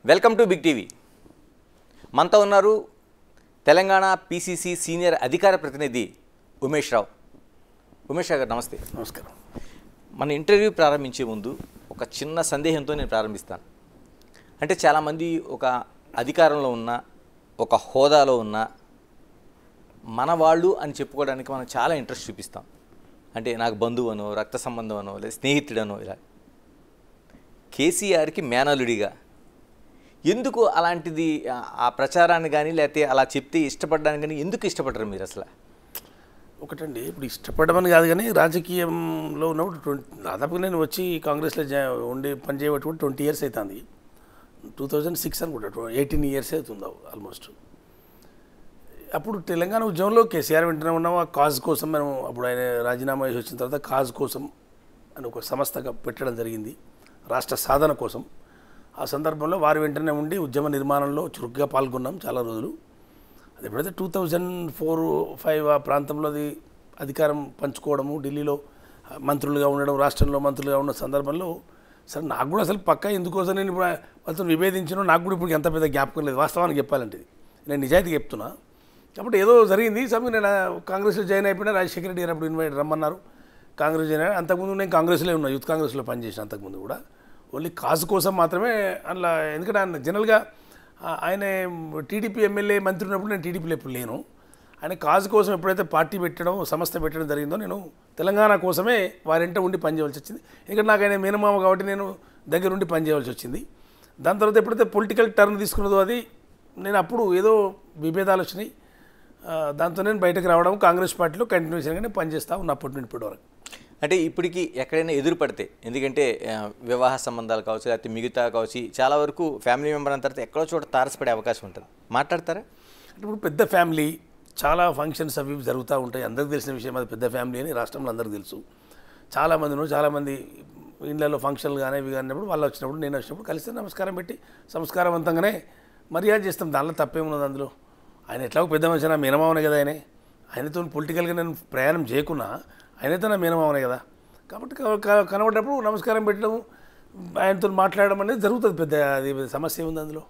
Welcome to big TV. మనతో ఉన్నారు Telangana PCC senior అధికార ప్రతినిధి ఉమేష్ రావు. ఉమేష్ రావు గారు నమస్తే. నమస్కారం. మన ఇంటర్వ్యూ ప్రారంభించే ముందు ఒక చిన్న సందేహంతో నేను ప్రారంభిస్తాను. అంటే చాలామంది ఒక అధికారంలో ఉన్న ఒక హోదాలో ఉన్న మన వాళ్ళు అని చెప్పుకోవడానికి మనం చాలా ఇంట్రెస్ట్ చూపిస్తాం. అంటే నాకు బంధువు అనో, రక్త సంబంధం అనో, లేదా స్నేహితుడనో, ఇలా కేసీఆర్కి మేనలుడిగా ఎందుకు అలాంటిది ఆ ప్రచారాన్ని కానీ లేకపోతే అలా చెప్తే ఇష్టపడడానికి కానీ ఎందుకు ఇష్టపడరు మీరు అసలు? ఒకటండి, ఇప్పుడు ఇష్టపడమని కాదు కానీ రాజకీయంలో ఉన్నప్పుడు దాదాపుగా నేను వచ్చి కాంగ్రెస్లో ఉండి పనిచేయబట్టి 20 years అవుతుంది. 2006 అనుకుంటా, 18 years అవుతుంది ఆల్మోస్ట్. అప్పుడు తెలంగాణ ఉద్యమంలో కేసీఆర్ వెంటనే ఉన్నాం. ఆ కాజ్ కోసం మనం అప్పుడు ఆయన రాజీనామా చేసి వచ్చిన తర్వాత కాజ్ కోసం అని ఒక సంస్థగా పెట్టడం జరిగింది, రాష్ట్ర సాధన కోసం. ఆ సందర్భంలో వారి వెంటనే ఉండి ఉద్యమ నిర్మాణంలో చురుగ్గా పాల్గొన్నాం చాలా రోజులు. అది ఎప్పుడైతే 2004-05 ఆ ప్రాంతంలో అది అధికారం పంచుకోవడము, ఢిల్లీలో మంత్రులుగా ఉండడం, రాష్ట్రంలో మంత్రులుగా ఉన్న సందర్భంలో సరే నాకు కూడా అసలు పక్కా ఎందుకోసం నేను ఇప్పుడు వాళ్ళతో విభేదించినా నాకు కూడా ఇప్పుడు ఎంత పెద్ద జ్ఞాపకం లేదు వాస్తవానికి చెప్పాలంటే. నేను నిజాయితీ చెప్తున్నా. కాబట్టి ఏదో జరిగింది. సమయం నేను కాంగ్రెస్లో జాయిన్ అయిపోయినా, రాజశేఖర రెడ్డి అప్పుడు ఇన్వైట్ రమ్మన్నారు, కాంగ్రెస్ జాయిన్ అయినా. అంతకుముందు నేను కాంగ్రెస్లో ఉన్నా, యూత్ కాంగ్రెస్లో పనిచేసిన అంతకుముందు కూడా. ఓన్లీ కాజు కోసం మాత్రమే అలా. ఎందుకంటే ఆయన జనరల్గా ఆయన టీడీపీ ఎమ్మెల్యే మంత్రి ఉన్నప్పుడు నేను టీడీపీలో ఎప్పుడు లేను. ఆయన కాజు కోసం ఎప్పుడైతే పార్టీ పెట్టడం, సంస్థ పెట్టడం జరిగిందో నేను తెలంగాణ కోసమే వారింట ఉండి పనిచేయవలసి వచ్చింది. ఎందుకంటే నాకు ఆయన మేనమామ కాబట్టి నేను దగ్గర ఉండి పనిచేయవలసి వచ్చింది. దాని తర్వాత ఎప్పుడైతే పొలిటికల్ టర్న్ తీసుకున్నదో అది నేను అప్పుడు ఏదో విభేదాలు వచ్చినాయి. దాంతో నేను బయటకు రావడం, కాంగ్రెస్ పార్టీలో కంటిన్యూషన్గానే పనిచేస్తా ఉన్న అప్పటి నుండి ఇప్పటి వరకు. అంటే ఇప్పటికీ ఎక్కడైనా ఎదురుపడితే, ఎందుకంటే వివాహ సంబంధాలు కావచ్చు, లేకపోతే మిగతా కావచ్చు, చాలా వరకు ఫ్యామిలీ మెంబర్ అంత తర్వాత ఎక్కడో చోట తారసపడే అవకాశం ఉంటుంది. మాట్లాడతారా? అంటే ఇప్పుడు పెద్ద ఫ్యామిలీ, చాలా ఫంక్షన్స్ అవి జరుగుతూ ఉంటాయి. అందరికీ తెలిసిన విషయం అది, పెద్ద ఫ్యామిలీ అని రాష్ట్రంలో అందరికీ తెలుసు. చాలామంది ఇళ్ళలో ఫంక్షన్లు కానీ ఇవి కానినప్పుడు వాళ్ళు వచ్చినప్పుడు, నేను వచ్చినప్పుడు కలిసి నమస్కారం పెట్టి సంస్కారవంతంగానే మర్యాద చేస్తాం. దానిలో తప్పేమున్నది అందులో. ఆయన ఎట్లాగో పెద్ద మనిషి, నా మేనమావనే కదా ఆయనతో పొలిటికల్గా నేను ప్రయాణం చేయకున్నా ఆయనతో నా మేనమావనే కదా. కాబట్టి కనబడ్డప్పుడు నమస్కారం పెట్టడం, ఆయనతో మాట్లాడడం అనేది జరుగుతుంది. పెద్ద అది సమస్య ఉంది అందులో.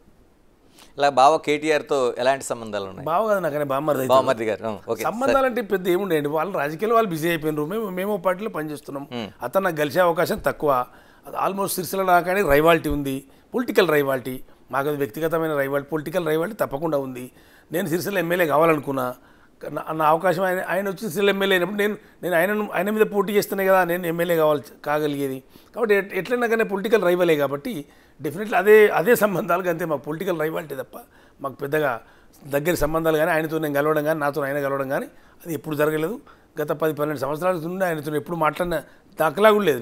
ఇలా బావ కేటీఆర్తో ఎలాంటి సంబంధాలు ఉన్నాయి? బావ కదా నాకు, బావమరిది గారు. సంబంధాలు అంటే పెద్ద ఏముండేయండి, వాళ్ళు రాజకీయాలు వాళ్ళు బిజీ అయిపోయినారు. మేము పార్టీలో పనిచేస్తున్నాం. అతను నాకు కలిసే అవకాశం తక్కువ. అది ఆల్మోస్ట్ సిరిసిల్ల నాకని రైవాలిటీ ఉంది, పొలిటికల్ రైవాలిటీ. మాకు అది వ్యక్తిగతమైన రైవాలిటీ, పొలిటికల్ రైవాలిటీ తప్పకుండా ఉంది. నేను సిరిసిల్ల ఎమ్మెల్యే కావాలనుకున్నా, నా అవకాశం ఆయన వచ్చి సిరిసిల్ల ఎమ్మెల్యే అయినప్పుడు నేను ఆయన మీద పోటీ చేస్తేనే కదా నేను ఎమ్మెల్యే కాగలిగేది. కాబట్టి ఎట్లయినా కానీ పొలిటికల్ రైవలే కాబట్టి డెఫినెట్లీ అదే సంబంధాలు అంతే. మాకు పొలిటికల్ రైవాలిటీ తప్ప మాకు పెద్దగా దగ్గర సంబంధాలు కానీ, ఆయనతో నేను కలవడం కానీ, నాతో ఆయన కలవడం కానీ అది ఎప్పుడు జరగలేదు. గత 10-12 సంవత్సరాల నుండి ఆయనతో ఎప్పుడు మాట్లాడిన దాఖలా కూడా లేదు.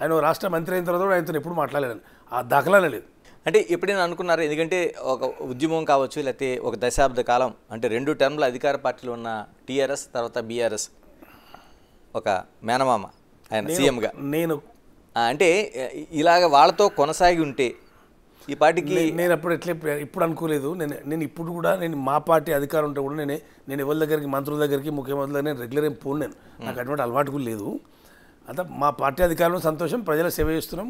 ఆయన రాష్ట్ర మంత్రి అయిన తర్వాత ఆయనతో ఎప్పుడు మాట్లాడలేను, ఆ దాఖలానే లేదు. అంటే ఎప్పుడైనా అనుకున్నారు? ఎందుకంటే ఒక ఉద్యమం కావచ్చు, లేకపోతే ఒక దశాబ్ద కాలం, అంటే 2 టర్మ్ల అధికార పార్టీలో ఉన్న టీఆర్ఎస్ తర్వాత బీఆర్ఎస్, ఒక మేనమామ ఆయన సీఎంగా, నేను అంటే ఇలాగ వాళ్ళతో కొనసాగి ఉంటే ఈ పార్టీకి నేను అప్పుడు ఇప్పుడు అనుకోలేదు. నేను ఇప్పుడు కూడా మా పార్టీ అధికారం ఉంటే కూడా నేను ఎవరి దగ్గరికి, మంత్రుల దగ్గరికి, ముఖ్యమంత్రుల దగ్గర నేను రెగ్యులర్ ఏం పోను. నాకు అటువంటి అలవాటు కూడా లేదు. అంతా మా పార్టీ అధికారంలో సంతోషం, ప్రజల సేవ చేస్తున్నాం,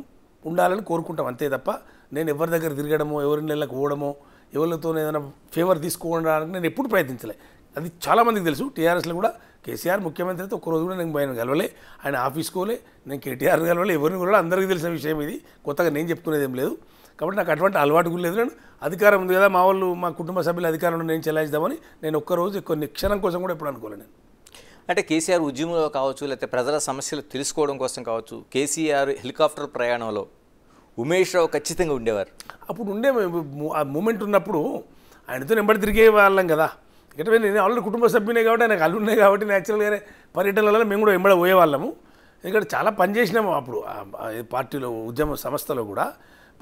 ఉండాలని కోరుకుంటాం అంతే తప్ప నేను ఎవరి దగ్గర తిరగడమో, ఎవరి నెలలకు పోవడమో, ఎవరితో ఏదైనా ఫేవర్ తీసుకోవడానికి నేను ఎప్పుడు ప్రయత్నించలే. అది చాలామందికి తెలుసు. టీఆర్ఎస్లో కూడా కేసీఆర్ ముఖ్యమంత్రి అయితే ఒక్కరోజు కూడా నేను ఆయన కలవలే, ఆయన ఆఫీస్కోలే, నేను కేటీఆర్ కలవలే, ఎవరిని కూడా అందరికీ తెలిసిన విషయం ఇది, కొత్తగా నేను చెప్పుకునేది ఏం లేదు. కాబట్టి నాకు అటువంటి అలవాటు కూడా లేదు. నేను అధికారం ఉంది కదా, మా కుటుంబ సభ్యుల అధికారంలో నేను చెలాయిద్దామని నేను ఒక్కరోజు కొన్ని క్షణం కోసం కూడా ఎప్పుడు అనుకోలే. నేను అంటే కేసీఆర్ ఉద్యమంలో కావచ్చు, లేకపోతే ప్రజల సమస్యలు తెలుసుకోవడం కోసం కావచ్చు, కేసీఆర్ హెలికాప్టర్ ప్రయాణంలో ఉమేష్ రావు ఖచ్చితంగా ఉండేవారు. అప్పుడు ఆ మూమెంట్ ఉన్నప్పుడు ఆయనతో వెంబడి తిరిగే వాళ్ళం కదా. ఎందుకంటే నేను ఆల్రెడీ కుటుంబ సభ్యునే కాబట్టి, నాకు అల్లు ఉన్నాయి కాబట్టి న్యాచురల్గానే పర్యటనలలో మేము కూడా వెంబడ పోయేవాళ్ళము. ఎందుకంటే చాలా పనిచేసినాము అప్పుడు పార్టీలో, ఉద్యమ సంస్థలో కూడా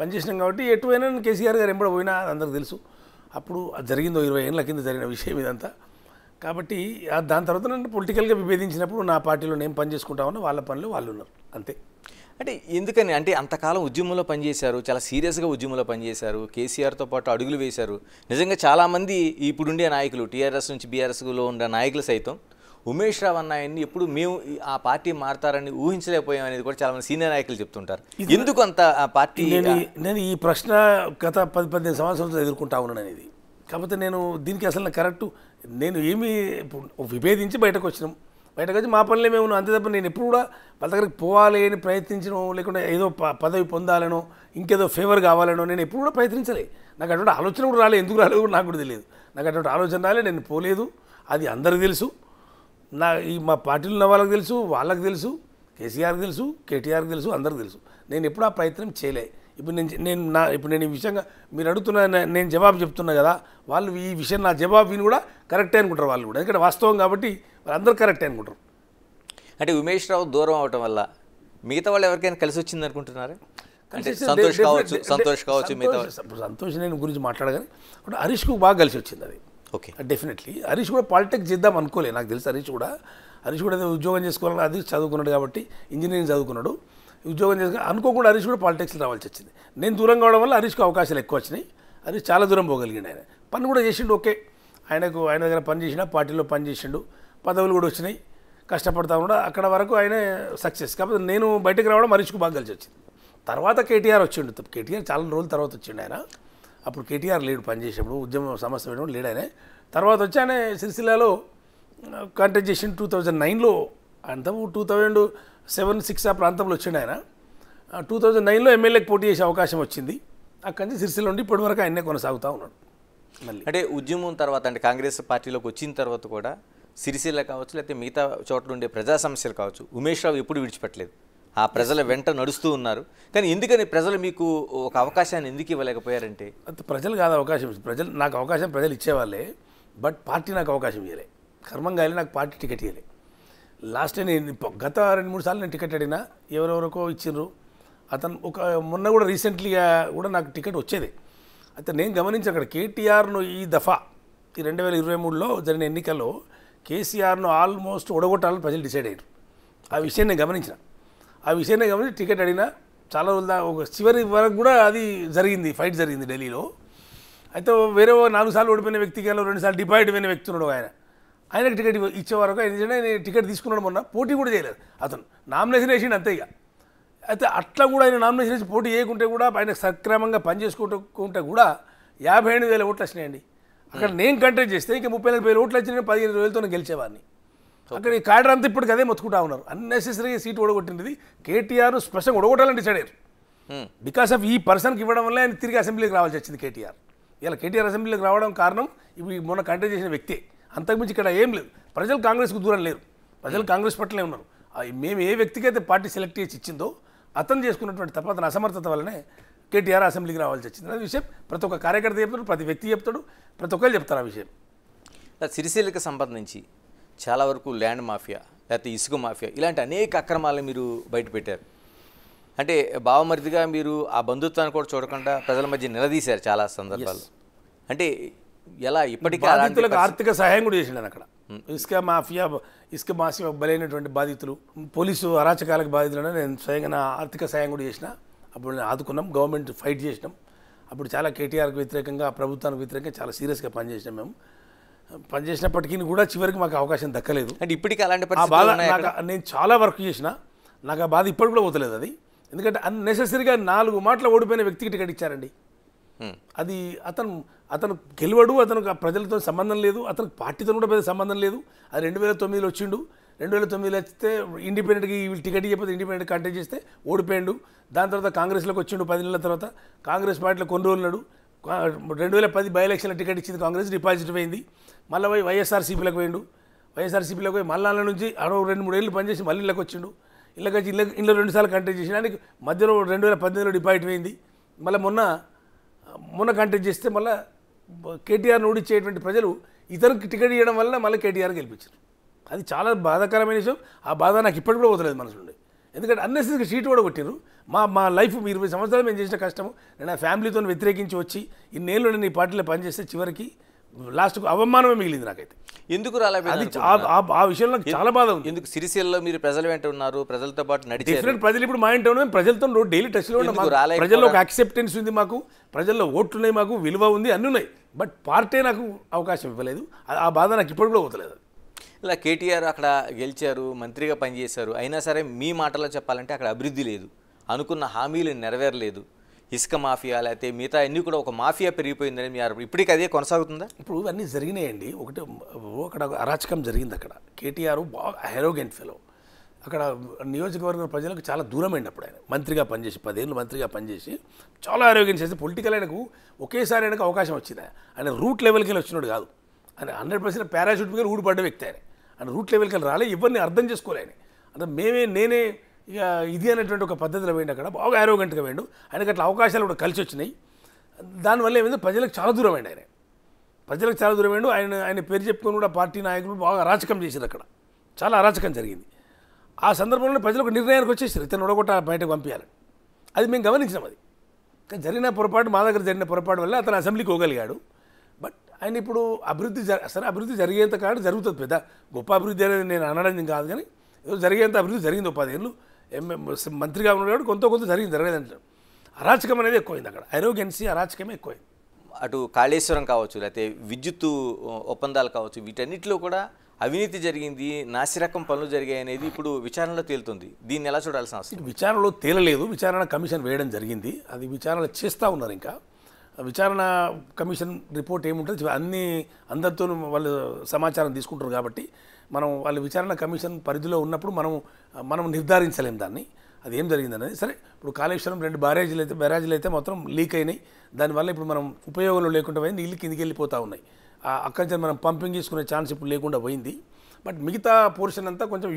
పనిచేసినాం కాబట్టి ఎటువైనా కేసీఆర్ గారు వెంబడ పోయినా అందరికి తెలుసు. అప్పుడు అది జరిగిందో 20 ఏళ్ళ కింద జరిగిన విషయం ఇదంతా. కాబట్టి దాని తర్వాత నన్ను పొలిటికల్గా విభేదించినప్పుడు నా పార్టీలో నేను పని చేసుకుంటామని వాళ్ళ పనులు వాళ్ళు ఉన్నారు అంతే. అంటే ఎందుకని అంటే అంతకాలం ఉద్యమంలో పనిచేశారు, చాలా సీరియస్గా ఉద్యమంలో పనిచేశారు, కేసీఆర్తో పాటు అడుగులు వేశారు. నిజంగా చాలామంది ఇప్పుడుండే నాయకులు, టీఆర్ఎస్ నుంచి బీఆర్ఎస్లో ఉన్న నాయకులు సైతం ఉమేష్ రావు అన్న ఆయన్ని ఎప్పుడు మేము ఆ పార్టీ మారతారని ఊహించలేకపోయాం అనేది కూడా చాలా మంది సీనియర్ నాయకులు చెప్తుంటారు. ఎందుకు అంత ఆ పార్టీ? నేను ఈ ప్రశ్న గత 10-15 సంవత్సరాలు ఎదుర్కొంటా ఉన్నాను అనేది. కాకపోతే నేను దీనికి అసలు కరెక్టు నేను ఏమి విభేదించి బయటకు వచ్చినాం. బయటకు వచ్చి మా పనులే మేము అంతే తప్ప నేను ఎప్పుడు కూడా వాళ్ళ దగ్గరికి పోవాలి అని ప్రయత్నించడం, లేకుంటే ఏదో పదవి పొందాలనో ఇంకేదో ఫేవర్ కావాలనో నేను ఎప్పుడు కూడా ప్రయత్నించలే. నాకు అటువంటి ఆలోచన కూడా రాలేదు. ఎందుకు రాలేదు కూడా నాకు కూడా తెలియదు. నాకు అటువంటి ఆలోచన రాలేదు, నేను పోలేదు. అది అందరికి తెలుసు. మా పార్టీలో ఉన్న వాళ్ళకి తెలుసు, వాళ్ళకి తెలుసు, కేసీఆర్కి తెలుసు, కేటీఆర్కి తెలుసు, అందరికి తెలుసు. నేను ఎప్పుడు ఆ ప్రయత్నం చేయలే. ఇప్పుడు నేను ఈ విషయంగా మీరు అడుగుతున్నా, నేను జవాబు చెప్తున్నా కదా, వాళ్ళు ఈ విషయం నా జవాబు విని కూడా కరెక్టే అనుకుంటారు వాళ్ళు కూడా. ఎందుకంటే వాస్తవం కాబట్టి వాళ్ళందరూ కరెక్టే అనుకుంటారు. అంటే ఉమేష్ రావు దూరం అవటం వల్ల మిగతా వాళ్ళు ఎవరికైనా కలిసి వచ్చింది అనుకుంటున్నారా? అంటే సంతోష్ కావచ్చు మిగతా సంతోష్ నేను గురించి మాట్లాడగానే ఇప్పుడు హరీష్కు బాగా కలిసి వచ్చింది అది. ఓకే, డెఫినెట్లీ హరీష్ కూడా పాలిటిక్స్ చేద్దాం అనుకోలే. నాకు తెలుసు హరీష్ కూడా ఏదో ఉద్యోగం చేసుకోవాలని అది చదువుకున్నాడు కాబట్టి ఇంజనీరింగ్ చదువుకున్నాడు. ఉద్యోగం చేసుకుని అనుకోకుండా హరీష్ కూడా పాలిటిక్స్లో రావాల్సి వచ్చింది. నేను దూరం కావడం వల్ల హరీష్కు అవకాశాలు ఎక్కువ వచ్చినాయి. హరీష్ చాలా దూరం పోగలిగిండు. ఆయన పని కూడా చేసిండు. ఓకే, ఆయన దగ్గర పని చేసినా, పార్టీలో పని చేసిండు, పదవులు కూడా వచ్చినాయి, కష్టపడతా కూడా అక్కడ వరకు ఆయన సక్సెస్. కాకపోతే నేను బయటకు రావడం హరీష్కు బాగా కలిసి వచ్చింది. తర్వాత కేటీఆర్ వచ్చిండు. కేటీఆర్ చాలా రోజుల తర్వాత వచ్చిండు ఆయన. అప్పుడు కేటీఆర్ లేడు పనిచేసేప్పుడు, ఉద్యమ సమస్య పెట్టినప్పుడు లేడు ఆయన. తర్వాత వచ్చి ఆయన సిరిసిల్లలో కంటెస్ట్ చేసిండు 2009లో. అంతా 2007-6 ఆ ప్రాంతంలో వచ్చిండు ఆయన. 2009లో ఎమ్మెల్యేకి పోటీ చేసే అవకాశం వచ్చింది. అక్కడి నుంచి సిరిసిల్ల నుండి ఇప్పటి వరకు ఆయనే కొనసాగుతూ ఉన్నాడు. మళ్ళీ అంటే ఉద్యమం తర్వాత, అంటే కాంగ్రెస్ పార్టీలోకి వచ్చిన తర్వాత కూడా సిరిసిల్ల కావచ్చు, లేకపోతే మిగతా చోట్ల ఉండే ప్రజా సమస్యలు కావచ్చు, ఉమేష్ రావు ఎప్పుడు విడిచిపెట్టలేదు. ఆ ప్రజల వెంట నడుస్తూ ఉన్నారు. కానీ ఎందుకని ప్రజలు మీకు ఒక అవకాశాన్ని ఎందుకు ఇవ్వలేకపోయారంటే? ప్రజలు కాదు అవకాశం, నాకు అవకాశం ప్రజలు ఇచ్చేవాళ్ళే. బట్ పార్టీ నాకు అవకాశం ఇవ్వలే. కర్మంగా నాకు పార్టీ టికెట్ ఇవ్వలే. లాస్ట్ నేను గత 2-3 సార్లు నేను టికెట్ అడిగినా ఎవరెవరికో ఇచ్చిండ్రు. అతను మొన్న కూడా రీసెంట్లీగా కూడా నాకు టికెట్ వచ్చేది. అయితే నేను గమనించి అక్కడ కేటీఆర్ను ఈ దఫా ఈ 2023లో జరిగిన ఎన్నికల్లో కేసీఆర్ను ఆల్మోస్ట్ ఓడగొట్టాలని ప్రజలు డిసైడ్ అయ్యారు. ఆ విషయం నేను గమనించిన. ఆ విషయాన్ని గమనించి టికెట్ అడిగినా చాలా రోజుల ఒక చివరి వరకు కూడా అది జరిగింది, ఫైట్ జరిగింది ఢిల్లీలో. అయితే వేరే 4 సార్లు ఓడిపోయిన వ్యక్తికి 2 సార్లు డిపాజిట్ అయిన వ్యక్తి ఉన్నాడు. ఆయనకు టికెట్ ఇచ్చే వరకు ఆయన టికెట్ తీసుకున్నాడు. మొన్న పోటీ కూడా చేయలేదు. అతను నామినేషన్ వేసిండు అంతే. ఇక అయితే అట్లా కూడా ఆయన నామినేషన్ వేసి పోటీ చేయకుంటే కూడా ఆయన సక్రమంగా పనిచేసుకుంటే కూడా 58,000 ఓట్లు వచ్చినాయండి. అక్కడ నేను కంటెస్ట్ చేస్తే ఇంకా 34,000 ఓట్లు వచ్చినాయి. 15,000తో గెలిచేవాడిని. అక్కడ ఈ కాడర్ అంతా ఇప్పటికి అదే మొత్తుకుంటా ఉన్నారు. అన్నెసెసరీగా సీట్ ఓడగొట్టింది కేటీఆర్. స్పెషల్గా ఓడగొట్టాలని డిసైడ్ అయ్యారు. బికాస్ ఆఫ్ ఈ పర్సన్కి ఇవ్వడం వల్ల ఆయన తిరిగి అసెంబ్లీకి రావాల్సి వచ్చింది కేటీఆర్. ఇలా కేటీఆర్ అసెంబ్లీకి రావడం కారణం ఇవి మొన్న కంటెస్ట్ చేసిన వ్యక్తే. అంతకుమించి ఇక్కడ ఏం లేదు. ప్రజలు కాంగ్రెస్కు దూరం లేరు. ప్రజలు కాంగ్రెస్ పట్లనే ఉన్నారు. మేము ఏ వ్యక్తికి అయితే పార్టీ సెలెక్ట్ చేసి ఇచ్చిందో అతను చేసుకున్నటువంటి తప్ప అతని అసమర్థత వల్లనే కేటీఆర్ అసెంబ్లీకి రావాల్సి వచ్చింది. అనే విషయం ప్రతి ఒక్క కార్యకర్త చెప్తాడు, ప్రతి వ్యక్తి చెప్తాడు, ప్రతి ఒక్కరు చెప్తారు ఆ విషయం. సిరిసిల్లకి సంబంధించి చాలా వరకు ల్యాండ్ మాఫియా, లేకపోతే ఇసుక మాఫియా, ఇలాంటి అనేక అక్రమాలను మీరు బయటపెట్టారు. అంటే బావమరిదిగా మీరు ఆ బంధుత్వాన్ని కూడా చూడకుండా ప్రజల మధ్య నిలదీశారు చాలా సందర్భాల్లో. అంటే ఎలా ఇప్పటికీ బాధితులకు ఆర్థిక సహాయం కూడా చేసిండు అక్కడ. ఇసుక మాఫియా బలైనటువంటి బాధితులు, పోలీసు అరాచకాలకు బాధితులను నేను స్వయంగా ఆర్థిక సహాయం కూడా చేసిన. అప్పుడు నేను ఆదుకున్నాం, గవర్నమెంట్ ఫైట్ చేసినాం. అప్పుడు చాలా కేటీఆర్కి వ్యతిరేకంగా, ప్రభుత్వానికి వ్యతిరేకంగా చాలా సీరియస్గా పనిచేసినాం. మేము పనిచేసినప్పటికీ కూడా చివరికి మాకు అవకాశం దక్కలేదు. అంటే ఇప్పటికీ అలాంటి బాధ నేను చాలా వర్క్ చేసిన, నాకు ఆ బాధ ఇప్పటికి కూడా పోతలేదు అది. ఎందుకంటే అన్నెసెసరీగా 4 మాటలు ఓడిపోయిన వ్యక్తికి టికెట్ ఇచ్చారండి. అది అతను గెలవడు, అతనికి ప్రజలతో సంబంధం లేదు, అతనికి పార్టీతో కూడా పెద్ద సంబంధం లేదు. అది 2009లో వచ్చిండు. 2009లో వస్తే ఇండిపెండెంట్కి వీళ్ళు టికెట్ ఇవ్వకపోతే ఇండిపెండెంట్ కంటెస్ట్ చేస్తే ఓడిపోయాడు. దాని తర్వాత కాంగ్రెస్లోకి వచ్చిండు. 10 నెలల తర్వాత కాంగ్రెస్ పార్టీలో కొన్ని రోజులు ఉన్నాడు. 2010 బై ఎలక్షన్లో టికెట్ ఇచ్చింది కాంగ్రెస్, డిపాజిట్ పోయింది. మళ్ళీ పోయి వైఎస్ఆర్సీపీలోకి పోయిండు. వైఎస్ఆర్సీపీలోకి పోయి మళ్ళీ నెల నుంచి 2-3 ఏళ్ళు పనిచేసి మళ్ళీ ఇళ్ళకి వచ్చిండు. ఇళ్ళకి వచ్చి ఇళ్ళలో 2 సార్లు కంటెస్ట్ చేసినానికి మధ్యలో 2018లో డిపాజిట్ పోయింది. మళ్ళీ మొన్న కంటెస్ట్ చేస్తే మళ్ళీ కేటీఆర్ను ఓడించేటువంటి ప్రజలు ఇతరులకు టికెట్ ఇవ్వడం వల్ల మళ్ళీ కేటీఆర్ గెలిపించారు. అది చాలా బాధాకరమైన విషయం. ఆ బాధ నాకు ఇప్పటికి కూడా వదలేదు మనసు నుండి. ఎందుకంటే అన్నెసరీగా సీటు కూడా కొట్టిరు. మా లైఫ్ 20 సంవత్సరాలు మేము చేసిన కష్టము, నేను ఆ ఫ్యామిలీతో వ్యతిరేకించి వచ్చి ఇన్నేళ్ళు నేను ఈ పార్టీలో పనిచేస్తే చివరికి లాస్ట్కు అవమానమే మిగిలింది నాకైతే. ఎందుకు రాలేదు? ఆ విషయంలో నాకు చాలా బాధ ఉంది. ఎందుకు సిరిసిల్లలో మీరు ప్రజల వెంట ఉన్నారు, ప్రజలతో పాటు నడిచారు. డిఫరెంట్ ప్రజలు ఇప్పుడు మా ఇంట్లో ఉన్నాం, ప్రజలతో డైలీ టచ్లో ఉన్నాం. ప్రజల్లో ఒక యాక్సెప్టెన్స్ ఉంది, మాకు ప్రజల్లో ఓట్లు ఉన్నాయి, మాకు విలువ ఉంది, అన్నీ ఉన్నాయి. బట్ పార్టీ నాకు అవకాశం ఇవ్వలేదు. ఆ బాధ నాకు ఇప్పుడు కూడా పోతలేదు. ఇలా కేటీఆర్ అక్కడ గెలిచారు, మంత్రిగా పనిచేశారు, అయినా సరే మీ మాటలో చెప్పాలంటే అక్కడ అభివృద్ధి లేదు, అనుకున్న హామీలు నెరవేరలేదు, ఇసుక మాఫియా లేకపోతే మిగతా అన్నీ కూడా ఒక మాఫియా పెరిగిపోయిందని మీ ఆరోపణ. ఇప్పటికీ అదే కొనసాగుతుందా? ఇప్పుడు ఇవన్నీ జరిగినాయండి. ఒకటి అక్కడ అరాచకం జరిగింది. అక్కడ కేటీఆర్ బాగా అరోగెంట్ ఫెలో. అక్కడ నియోజకవర్గం ప్రజలకు చాలా దూరమైంది. అప్పుడు ఆయన మంత్రిగా పనిచేసి 10 ఏళ్ళు మంత్రిగా పనిచేసి చాలా ఆరోగ్యం చేసి పొలిటికల్ ఆయనకు ఒకేసారి ఆయనకు అవకాశం వచ్చింది. ఆయన రూట్ లెవెల్కి వెళ్ళి వచ్చినాడు కాదు. ఆయన 100% పారాషూట్ మీద ఊడిపడ్డ వ్యక్తి. ఆయన రూట్ లెవెల్కి వెళ్ళి రాలే, ఎవరిని అర్థం చేసుకోలేని అంటే నేనే ఇక ఇది అనేటువంటి ఒక పద్ధతిలో వేయండి. అక్కడ బాగా ఆరోగ్యంగా వేయండు. ఆయనకు అట్లా అవకాశాలు కూడా కలిసి వచ్చినాయి. దానివల్ల ఏమైంది, ప్రజలకు చాలా దూరమైంది. ప్రజలకు చాలా దూరమైండు. ఆయన పేరు చెప్పుకొని కూడా పార్టీ నాయకులు బాగా అరాచకం చేశారు. అక్కడ చాలా అరాచకం జరిగింది. ఆ సందర్భంలో ప్రజలకు నిర్ణయానికి వచ్చేసారు ఇతను ఒడగొట్ట బయటకు పంపించాలని. అది మేము గమనించినాం. అది కానీ జరిగిన పొరపాటు, మా దగ్గర జరిగిన పొరపాటు వల్ల అతను అసెంబ్లీకి పోగలిగాడు. బట్ ఆయన ఇప్పుడు అభివృద్ధి జరిగేంత కాదు జరుగుతుంది. పెద్ద గొప్ప అభివృద్ధి అనేది నేను అనడం కాదు, కానీ ఏదో జరిగేంత అభివృద్ధి జరిగింది. 10 ఏళ్ళు మంత్రిగా ఉన్నాడు, కొంత జరిగింది. జరగలేదంటే అరాచకం అనేది ఎక్కువైంది. అక్కడ అరోగెన్సీ, అరాచకమే ఎక్కువైంది. అటు కాళేశ్వరం కావచ్చు, లేకపోతే విద్యుత్తు ఒప్పందాలు కావచ్చు, వీటన్నిటిలో కూడా అవినీతి జరిగింది, నాసిరకం పనులు జరిగాయి అనేది ఇప్పుడు విచారణలో తేలుతుంది. దీన్ని ఎలా చూడాల్సిన అవసరం? విచారణలో తేలలేదు. విచారణ కమిషన్ వేయడం జరిగింది. అది విచారణ చేస్తూ ఉన్నారు. ఇంకా విచారణ కమిషన్ రిపోర్ట్ ఏముంటుంది, అందరితో వాళ్ళు సమాచారం తీసుకుంటారు. కాబట్టి వాళ్ళు విచారణ కమిషన్ పరిధిలో ఉన్నప్పుడు మనం నిర్ధారించలేం దాన్ని, అది ఏం జరిగిందనేది. సరే, ఇప్పుడు కాళేశ్వరం 2 బ్యారేజీలు అయితే మొత్తం లీక్ అయినాయి. దానివల్ల ఇప్పుడు మనం ఉపయోగంలో లేకుండా పోయింది, నీళ్ళు కిందికి వెళ్ళిపోతూ ఉన్నాయి. అక్కడి నుంచి మనం పంపింగ్ చేసుకునే ఛాన్స్ ఇప్పుడు లేకుండా పోయింది. బట్ మిగతా పోర్షన్ అంతా కొంచెం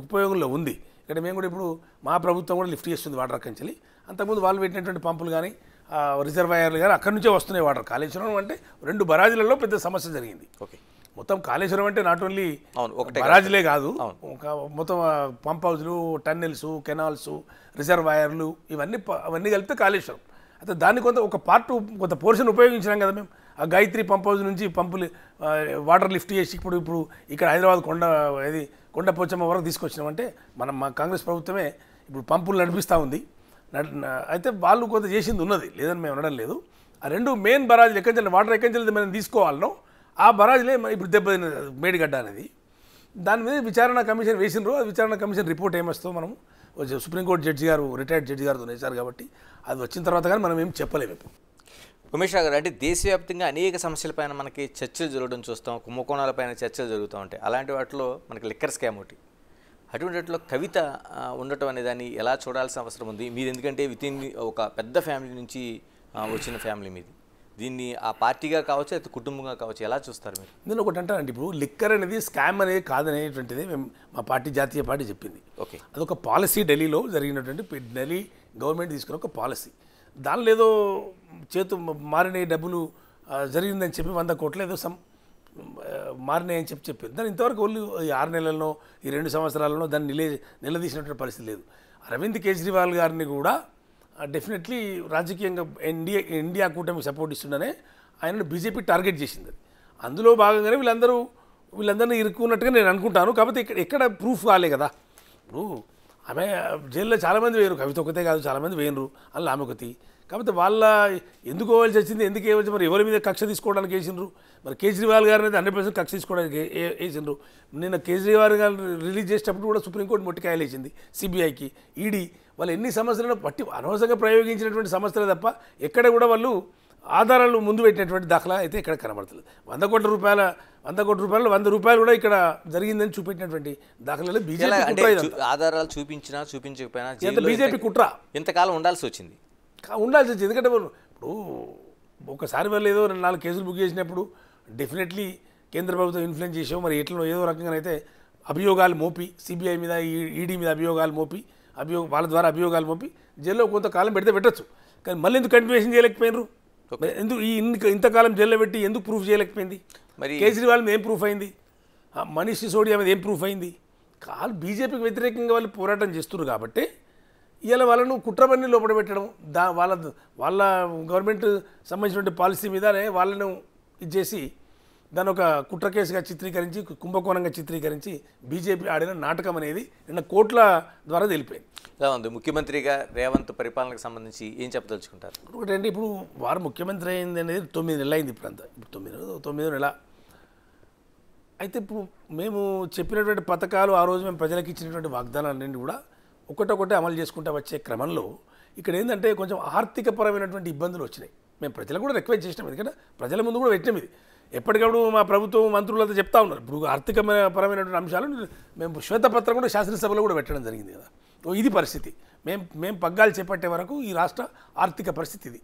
ఉపయోగంలో ఉంది. ఇక్కడ మేము కూడా ఇప్పుడు మా ప్రభుత్వం కూడా లిఫ్ట్ చేస్తుంది వాటర్ అక్కడి. అంతకుముందు వాళ్ళు పెట్టినటువంటి పంపులు కానీ రిజర్వాయర్లు కానీ అక్కడి నుంచే వస్తున్నాయి వాటర్. కాళేశ్వరం అంటే 2 బరాజులలో పెద్ద సమస్య జరిగింది. ఓకే, మొత్తం కాళేశ్వరం అంటే నాట్ ఓన్లీ బరాజులే కాదు, మొత్తం పంప్ హౌజ్లు, టన్నెల్స్, కెనాల్స్, రిజర్వాయర్లు అవన్నీ కలిపితే కాళేశ్వరం. అయితే దాన్ని కొంత పోర్షన్ ఉపయోగించినాం కదా మేము. ఆ గాయత్రి పంప్ హౌజ్ నుంచి పంపులు వాటర్ లిఫ్ట్ చేసి ఇప్పుడు ఇక్కడ హైదరాబాద్ కొండపోచమ్మ వరకు తీసుకొచ్చినామంటే మా కాంగ్రెస్ ప్రభుత్వమే ఇప్పుడు పంపులు నడిపిస్తూ ఉంది. అయితే వాళ్ళు కొంత చేసింది ఉన్నది, లేదని మేము అనడం లేదు. ఆ 2 మెయిన్ బరాజులు ఎక్కడి వాటర్ ఎక్కడి మనం తీసుకోవాలనో ఆ బరాజులే ఇప్పుడు దెబ్బతిన మేడిగడ్డ అనేది. దాని మీద విచారణ కమిషన్ వేసినారు. ఆ విచారణ కమిషన్ రిపోర్ట్ ఏమొస్తుందో మనం సుప్రీంకోర్టు జడ్జి గారు, రిటైర్డ్ జడ్జి గారితో వేశారు. కాబట్టి అది వచ్చిన తర్వాత కానీ మనం ఏం చెప్పలేము. ఇప్పుడు ఉమేష్ రావు గారు, అంటే దేశవ్యాప్తంగా అనేక సమస్యలపైన మనకి చర్చలు జరగడం చూస్తాం, కుంభకోణాలపైన చర్చలు జరుగుతూ ఉంటాయి. అలాంటి వాటిలో మనకి లిక్కర్ స్కామ్ ఒకటి. అటువంటి వాటిలో కవిత ఉండటం అనే దాన్ని ఎలా చూడాల్సిన అవసరం ఉంది? మీరు ఎందుకంటే వితిన్ ఒక పెద్ద ఫ్యామిలీ నుంచి వచ్చిన ఫ్యామిలీ మీది, దీన్ని ఆ పార్టీగా కావచ్చు అయితే కుటుంబంగా కావచ్చు, ఎలా చూస్తారు మీరు? నేను ఒకటి అంటానండి, ఇప్పుడు లిక్కర్ అనేది స్కామ్ అనేది కాదనేటువంటిది మా పార్టీ, జాతీయ పార్టీ చెప్పింది. ఓకే, అదొక పాలసీ, ఢిల్లీలో జరిగినటువంటి ఢిల్లీ గవర్నమెంట్ తీసుకున్న ఒక పాలసీ. దానిలో ఏదో మారిన డబ్బులు జరిగిందని చెప్పి 100 కోట్లు ఏదో మారినాయని చెప్పారు. దాన్ని ఇంతవరకు ఓన్లీ 6 నెలల్లో, ఈ 2 సంవత్సరాలలో దాన్ని నిలదీసినటువంటి పరిస్థితి లేదు. అరవింద్ కేజ్రీవాల్ గారిని కూడా డెఫినెట్లీ రాజకీయంగా ఇండియా కూటమి సపోర్ట్ ఇస్తుందనే ఆయనను బీజేపీ టార్గెట్ చేసింది. అందులో భాగంగానే వీళ్ళందరినీ ఇరుక్కున్నట్టుగా నేను అనుకుంటాను. కాకపోతే ఎక్కడ ప్రూఫ్ కాలే కదా. ఇప్పుడు ఆమె జైల్లో చాలామంది వేయరు, కవిత ఒకతే కాదు, చాలామంది వేయరు, అందులో ఆమె ఒకటి. కాకపోతే వాళ్ళ ఎందుకు పోవాల్సి వచ్చింది, ఎందుకు వేయవచ్చు, మరి ఎవరి మీద కక్ష తీసుకోవడానికి వేసిండ్రు? మరి కేజ్రీవాల్ గారిని అయితే 100% కక్ష తీసుకోవడానికి వేసిండ్రు. నిన్న కేజ్రీవాల్ గారు రిలీజ్ చేసేటప్పుడు కూడా సుప్రీంకోర్టు మొట్టికాయలు వేసింది సిబిఐకి, ఈడీ. వాళ్ళు ఎన్ని సమస్యలను అనవసరంగా ప్రయోగించినటువంటి సమస్యలే తప్ప ఎక్కడ కూడా వాళ్ళు ఆధారాలు ముందు పెట్టినటువంటి దాఖలా అయితే ఇక్కడ కనబడతలేదు. 100 కోట్ల రూపాయలు 100 రూపాయలు కూడా ఇక్కడ జరిగిందని చూపెట్టినటువంటి దాఖలాలు బీజేపీ ఆధారాలు చూపించకపోయినా బీజేపీ కుట్ర ఇంతకాలం ఉండాల్సి వచ్చింది. ఎందుకంటే ఇప్పుడు ఒకసారి వాళ్ళు ఏదో 4 కేసులు బుక్ చేసినప్పుడు డెఫినెట్లీ కేంద్ర ప్రభుత్వం ఇన్ఫ్లుయెన్స్ చేసావు, మరి ఎట్లా ఏదో రకంగానైతే అభియోగాలు మోపి సిబిఐ మీద, ఈడీ మీద అభియోగాలు మోపి వాళ్ళ ద్వారా అభియోగాలు మోపి జైల్లో కొంతకాలం పెట్టచ్చు. కానీ మళ్ళీ ఎందుకు కంటిన్యూషన్ చేయలేకపోయినారు? ఎందుకు ఇంతకాలం జైల్లో పెట్టి ఎందుకు ప్రూఫ్ చేయలేకపోయింది? మరి కేజ్రీవాల్ మీద ఏం ప్రూఫ్ అయింది? మనీష్ సిసోడియా మీద ఏం ప్రూఫ్ అయింది? బీజేపీకి వ్యతిరేకంగా వాళ్ళు పోరాటం చేస్తున్నారు కాబట్టి ఇవాళ వాళ్ళను కుట్రబన్ని లోపల పెట్టడం, వాళ్ళ గవర్నమెంట్ సంబంధించిన పాలసీ మీదనే వాళ్ళను ఇచ్చేసి దాని ఒక కుట్ర కేసుగా చిత్రీకరించి, కుంభకోణంగా చిత్రీకరించి బీజేపీ ఆడిన నాటకం అనేది నిన్న కోట్ల ద్వారా తెలిపోయింది. ఎలా ఉంది ముఖ్యమంత్రిగా రేవంత్ పరిపాలనకు సంబంధించి ఏం చెప్పదలుచుకుంటారు? ఒకటంటే ఇప్పుడు వారు ముఖ్యమంత్రి అయింది అనేది 9 నెలలు అయింది. ఇప్పుడు 9వ నెల అయితే ఇప్పుడు మేము చెప్పినటువంటి పథకాలు ఆ రోజు మేము ప్రజలకు ఇచ్చినటువంటి వాగ్దానాలన్నీ కూడా ఒకటొకటి అమలు చేసుకుంటూ వచ్చే క్రమంలో ఇక్కడ ఏంటంటే కొంచెం ఆర్థికపరమైనటువంటి ఇబ్బందులు వచ్చినాయి. మేము ప్రజలకు కూడా రిక్వెస్ట్ చేసినాం, ఎందుకంటే ప్రజల ముందు కూడా పెట్టినాం. ఇది ఎప్పటికప్పుడు మా ప్రభుత్వం మంత్రులతో చెప్తా ఉన్నారు. ఇప్పుడు ఆర్థికపరమైనటువంటి అంశాలు మేము శ్వేతపత్రం కూడా శాసనసభలో కూడా పెట్టడం జరిగింది కదా. ఇది పరిస్థితి. మేము పగ్గాలు చేపట్టే వరకు ఈ రాష్ట్ర ఆర్థిక పరిస్థితి ఇది.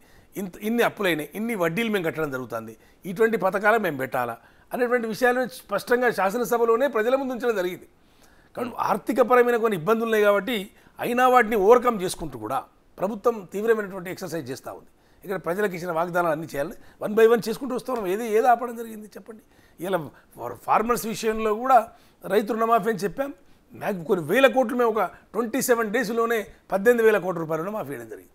ఇన్ని అప్పులైనాయి, ఇన్ని వడ్డీలు మేము కట్టడం జరుగుతుంది, ఇటువంటి పథకాలు మేము పెట్టాలా అనేటువంటి విషయాలను స్పష్టంగా శాసనసభలోనే ప్రజల ముందు ఉంచడం జరిగింది. కాబట్టి ఆర్థికపరమైన కొన్ని ఇబ్బందులు ఉన్నాయి కాబట్టి అయినా వాటిని ఓవర్కమ్ చేసుకుంటూ కూడా ప్రభుత్వం తీవ్రమైనటువంటి ఎక్సర్సైజ్ చేస్తూ ఉంది. ఇక్కడ ప్రజలకు ఇచ్చిన వాగ్దానాలు అన్నీ చేయాలి, 1 బై 1 చేసుకుంటూ వస్తున్నాం. ఏది ఆపడం జరిగింది చెప్పండి. ఇలా ఫార్మర్స్ విషయంలో కూడా రైతు రుణమాఫీ అని చెప్పాం. నాకు కొన్ని వేల కోట్లు మేము ఒక 27 డేస్లోనే 18,000 కోట్ల రూపాయలు రుణమాఫీ చేయడం జరిగింది.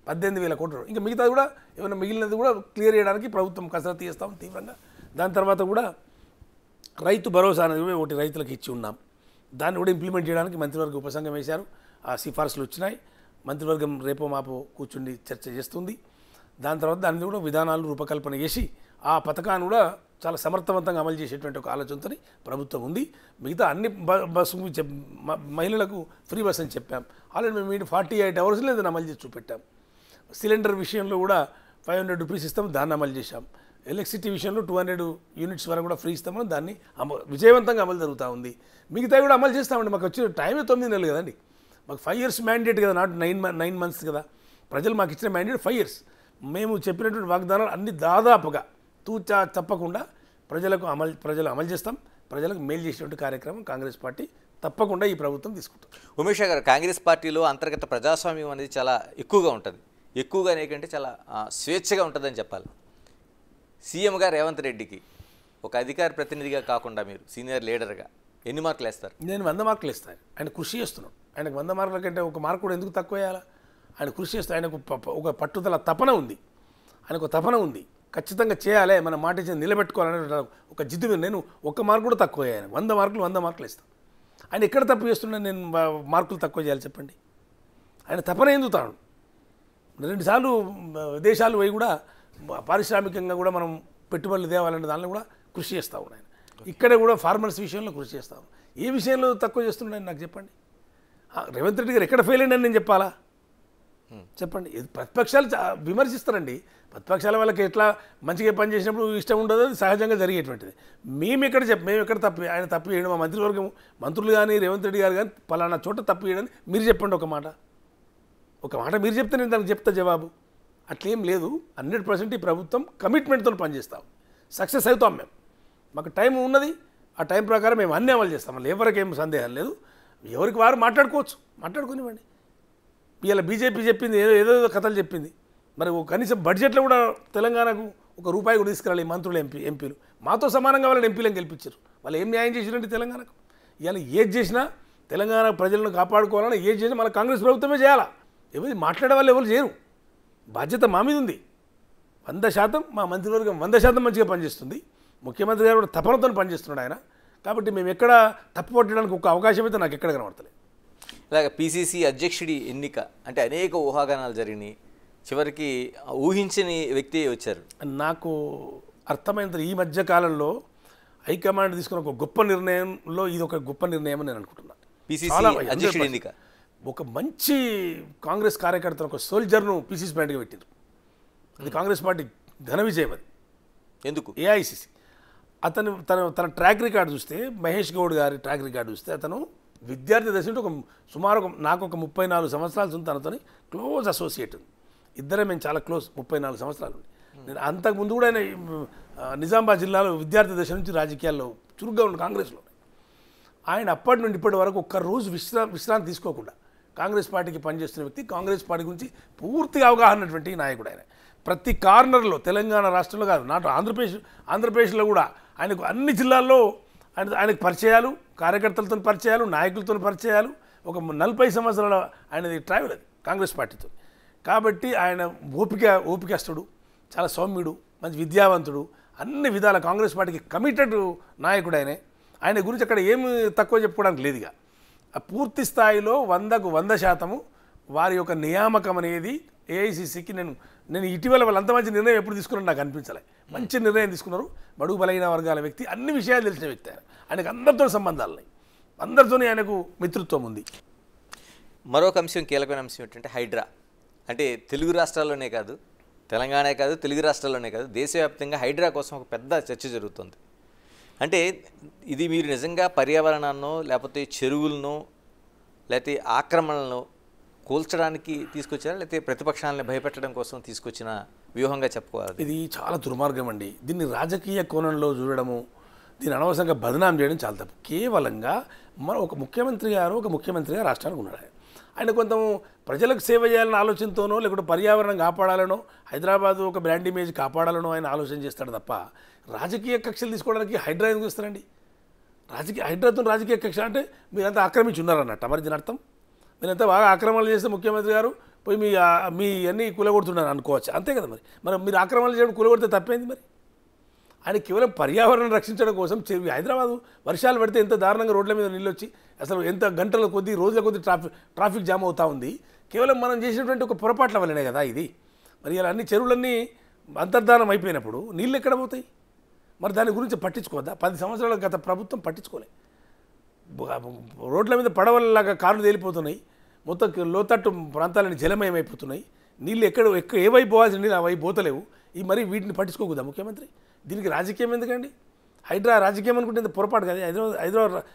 18,000 కోట్లు. ఇంకా మిగతాది కూడా ఏమైనా మిగిలినది కూడా క్లియర్ చేయడానికి ప్రభుత్వం కసరత్తు చేస్తాం తీవ్రంగా. దాని తర్వాత కూడా రైతు భరోసా అనేది ఒకటి రైతులకు ఇచ్చి ఉన్నాం. దాన్ని కూడా ఇంప్లిమెంట్ చేయడానికి మంత్రివర్గ ఉపసంఘం వేశారు. ఆ సిఫార్సులు వచ్చినాయి. మంత్రివర్గం రేపో మాపో కూర్చుండి చర్చ చేస్తుంది. దాని తర్వాత దాని కూడా విధానాలు రూపకల్పన చేసి ఆ పథకాన్ని కూడా చాలా సమర్థవంతంగా అమలు చేసేటువంటి ఒక ఆలోచనతో ప్రభుత్వం ఉంది. మిగతా అన్ని బస్సు మహిళలకు ఫ్రీ బస్ అని చెప్పాం. ఆల్రెడీ మేము 48 అవర్స్ లేదా అమలు చేసి చూపెట్టాం. సిలిండర్ విషయంలో కూడా 500 రూపీస్ ఇస్తాం, దాన్ని అమలు చేశాం. ఎలక్ట్రిసిటీ విషయంలో 200 యూనిట్స్ వరకు కూడా ఫ్రీ ఇస్తామని దాన్ని విజయవంతంగా అమలు జరుగుతూ ఉంది. మిగతా కూడా అమలు చేస్తామండి. మాకు వచ్చిన టైమే 9 నెలలు కదండి. మాకు 5 years మ్యాండేట్ కదా, నాట్ 9 months కదా. ప్రజలు మాకు ఇచ్చిన మ్యాండేట్ 5 years. మేము చెప్పినటువంటి వాగ్దానాలు అన్ని దాదాపుగా తూచా తప్పకుండా ప్రజలు అమలు చేస్తాం. ప్రజలకు మేలు చేసేటువంటి కార్యక్రమం కాంగ్రెస్ పార్టీ తప్పకుండా ఈ ప్రభుత్వం తీసుకుంటుంది. ఉమేష్ గారు, కాంగ్రెస్ పార్టీలో అంతర్గత ప్రజాస్వామ్యం అనేది చాలా ఎక్కువగా ఉంటుంది. ఎక్కువగా అనేకంటే చాలా స్వేచ్ఛగా ఉంటుందని చెప్పాలి. సీఎంగా రేవంత్ రెడ్డికి ఒక అధికార ప్రతినిధిగా కాకుండా మీరు సీనియర్ లీడర్గా ఎన్ని మార్కులు వేస్తారు? నేను 100 మార్కులు ఇస్తాను. ఆయన కృషి చేస్తున్నాడు. ఆయనకు 100 మార్కుల కంటే ఒక మార్కు కూడా ఎందుకు తక్కువ వేయాలా? ఆయన కృషి చేస్తాడు. ఆయనకు ఒక పట్టుదల తపన ఉంది. ఆయనకు తపన ఉంది, ఖచ్చితంగా చేయాలి, మన మాట ఇచ్చి నిలబెట్టుకోవాలనే ఒక జిద్దు మీద. నేను 1 మార్కు కూడా తక్కువ అయ్యాను. 100 మార్కులు ఇస్తాను. ఆయన ఎక్కడ తప్పు చేస్తున్నాను నేను మార్కులు తక్కువ చేయాలి చెప్పండి? ఆయన తపన ఎందుతాడు. 2 సార్లు విదేశాలు పోయి కూడా పారిశ్రామికంగా కూడా మనం పెట్టుబడులు తేవాలనే దానిలో కూడా కృషి చేస్తూ ఉన్నాను. ఇక్కడ కూడా ఫార్మర్స్ విషయంలో కృషి చేస్తాను. ఏ విషయంలో తక్కువ చేస్తున్నాను నాకు చెప్పండి? రేవంత్ రెడ్డి గారు ఎక్కడ ఫెయిల్ అయ్యానని నేను చెప్పాలా? చెప్పండి. ప్రతిపక్షాలు విమర్శిస్తారండి. ప్రతిపక్షాల వాళ్ళకి ఎట్లా మంచిగా పని చేసినప్పుడు ఇష్టం ఉండదు, అది సహజంగా జరిగేటువంటిది. మేము ఎక్కడ తప్పు ఆయన తప్పు చేయడం, మా మంత్రివర్గం మంత్రులు కానీ రేవంత్ రెడ్డి గారు కానీ పలానా చోట తప్పు చేయడని మీరు చెప్పండి. ఒక మాట మీరు చెప్తే నేను దానికి చెప్తా జవాబు. అట్లేం లేదు. 100% ఈ ప్రభుత్వం కమిట్మెంట్తో పనిచేస్తాం. సక్సెస్ అవుతాం మేము. మాకు టైం ఉన్నది. ఆ టైం ప్రకారం మేము అన్నీ అమలు చేస్తాం. ఎవరికి ఏం సందేహం లేదు. ఎవరికి వారు మాట్లాడుకోనివ్వండి. ఇలా బీజేపీ చెప్పింది ఏదో కథలు చెప్పింది. మరి కనీసం బడ్జెట్లో కూడా తెలంగాణకు ₹1 కూడా తీసుకురాలి. మంత్రులు ఎంపీలు మాతో సమానంగా వాళ్ళని ఎంపీలను గెలిపించారు. వాళ్ళు ఏం న్యాయం చేసినట్టు తెలంగాణకు? ఇవాళ ఏది చేసినా తెలంగాణ ప్రజలను కాపాడుకోవాలని ఏది చేసినా మన కాంగ్రెస్ ప్రభుత్వమే చేయాలా. ఎవరు మాట్లాడే వాళ్ళు ఎవరు చేయరు. బాధ్యత మా మీద ఉంది. 100% మా మంత్రివర్గం 100% మంచిగా పనిచేస్తుంది. ముఖ్యమంత్రి గారు కూడా తపనతో పనిచేస్తున్నాడు ఆయన. కాబట్టి మేము ఎక్కడ తప్పు పట్టడానికి ఒక అవకాశం అయితే నాకు ఎక్కడ కనబడతలేదు. ఇలాగ పీసీసీ అధ్యక్షుడి ఎన్నిక అంటే అనేక ఊహాగానాలు జరిగినాయి. చివరికి ఊహించని వ్యక్తి వచ్చారు. నాకు అర్థమైనంత ఈ మధ్య కాలంలో హైకమాండ్ తీసుకున్న ఒక గొప్ప నిర్ణయంలో ఇది ఒక గొప్ప నిర్ణయం అని నేను అనుకుంటున్నాను. పీసీసీ అధ్యక్షుడి ఎన్నిక ఒక మంచి కాంగ్రెస్ కార్యకర్తను, ఒక సోల్జర్ను పీసీసీ ప్యాడ్గా పెట్టారు. అది కాంగ్రెస్ పార్టీ ఘన విజయం. అది ఎందుకు? ఏఐసిసి తన ట్రాక్ రికార్డు చూస్తే, మహేష్ గౌడ్ గారి ట్రాక్ రికార్డు చూస్తే అతను విద్యార్థి దశ నుండి సుమారు నాకు ఒక 34 సంవత్సరాలు ఉంది తనతో క్లోజ్ అసోసియేట్. ఇద్దరే మేము చాలా క్లోజ్. 34 సంవత్సరాలు. నేను అంతకుముందు కూడా ఆయన నిజామాబాద్ జిల్లాలో విద్యార్థి దశ నుంచి రాజకీయాల్లో చురుగ్గా ఉన్న కాంగ్రెస్లో. ఆయన అప్పటి నుండి ఇప్పటి వరకు ఒక్కరోజు విశ్రాంతి తీసుకోకుండా కాంగ్రెస్ పార్టీకి పనిచేస్తున్న వ్యక్తి. కాంగ్రెస్ పార్టీ గురించి పూర్తిగా అవగాహన ఉన్నటువంటి నాయకుడు ఆయన. ప్రతి కార్నర్లో తెలంగాణ రాష్ట్రంలో కాదు, నాటు ఆంధ్రప్రదేశ్లో కూడా ఆయనకు అన్ని జిల్లాల్లో ఆయనకు పరిచయాలు, కార్యకర్తలతో పరిచయాలు, నాయకులతో పరిచయాలు. ఒక 40 సంవత్సరాల ఆయనది ట్రావెల్ అది కాంగ్రెస్ పార్టీతో. కాబట్టి ఆయన ఓపికస్తుడు, చాలా సౌమ్యుడు, మంచి విద్యావంతుడు, అన్ని విధాల కాంగ్రెస్ పార్టీకి కమిటెడ్ నాయకుడు ఆయన గురించి అక్కడ ఏమి తక్కువ చెప్పుకోవడానికి లేదు. ఇక పూర్తి స్థాయిలో 100% వారి యొక్క నియామకం అనేది ఏఐసిసికి నేను ఇటీవల వాళ్ళు అంత మంచి నిర్ణయం ఎప్పుడు తీసుకున్నాను నాకు అనిపించలే. మంచి నిర్ణయం తీసుకున్నారు. బడుగు బలహీన వర్గాల వ్యక్తి, అన్ని విషయాలు తెలిసిన వ్యక్తి ఆయన. ఆయనకు అందరితో సంబంధాలు ఉన్నాయి, అందరితోనే ఆయనకు మిత్రత్వం ఉంది. మరొక అంశం, కీలకమైన అంశం ఏంటంటే హైడ్రా. అంటే తెలుగు రాష్ట్రాల్లోనే కాదు, తెలంగాణే కాదు, తెలుగు రాష్ట్రాల్లోనే కాదు, దేశవ్యాప్తంగా హైడ్రా కోసం ఒక పెద్ద చర్చ జరుగుతుంది. అంటే ఇది మీరు నిజంగా పర్యావరణాన్నో లేకపోతే చెరువులను లేకపోతే ఆక్రమణలను కూల్చడానికి తీసుకొచ్చారా, లేకపోతే ప్రతిపక్షాలని భయపెట్టడం కోసం తీసుకొచ్చిన వ్యూహంగా చెప్పుకోవాలి? ఇది చాలా దుర్మార్గం అండి. దీన్ని రాజకీయ కోణంలో చూడడము, దీన్ని అనవసరంగా బదనాం చేయడం చాలా తప్పు. కేవలంగా ఒక ముఖ్యమంత్రిగా రాష్ట్రానికి ఉన్నాడు. ఆయన కొంత ప్రజలకు సేవ చేయాలన్న ఆలోచనతోనో లేకుంటే పర్యావరణం కాపాడాలనో, హైదరాబాద్ ఒక బ్రాండ్ ఇమేజ్ కాపాడాలనో ఆయన ఆలోచన చేస్తాడు తప్ప రాజకీయ కక్షలు తీసుకోవడానికి హైడ్రా ఎందుకు ఇస్తారండి? హైడ్రాతో రాజకీయ కక్ష అంటే మీరంతా ఆక్రమించి ఉన్నారన్నట్ట. మరి దీని అర్థం మీరంతా బాగా ఆక్రమణలు చేస్తే ముఖ్యమంత్రి గారు పోయి మీ అన్నీ కూలగొడుతున్నారు అనుకోవచ్చు, అంతే కదా. మరి మీరు ఆక్రమణలు చేయడం కూలగొడితే తప్పేంది? మరి ఆయన కేవలం పర్యావరణం రక్షించడం కోసం హైదరాబాదు వర్షాలు పడితే ఎంత దారుణంగా రోడ్ల మీద నీళ్ళు వచ్చి అసలు ఎంత గంటల కొద్దీ రోజుల కొద్దీ ట్రాఫిక్ జామ్ అవుతూ ఉంది. కేవలం మనం చేసినటువంటి ఒక పొరపాట్ల వల్లనే కదా ఇది. మరి ఇలా అన్ని చెరువులన్నీ అంతర్ధానం అయిపోయినప్పుడు నీళ్ళు ఎక్కడ పోతాయి? మరి దాని గురించి పట్టించుకోవద్దా? 10 సంవత్సరాల గత ప్రభుత్వం పట్టించుకోలే. రోడ్ల మీద పడవలలాగా కార్లు తేలిపోతున్నాయి, మొత్తం లోతట్టు ప్రాంతాలని జలమయమైపోతున్నాయి. నీళ్ళు ఏ వైపు పోవాల్సిన నీళ్ళు ఆ వైపు పోతలేవు. మరి వీటిని పట్టించుకోకూడదా ముఖ్యమంత్రి? దీనికి రాజకీయం ఎందుకండి? హైడ్రా రాజకీయం అనుకుంటే ఇంత పొరపాటు కదా. హైదరాబాద్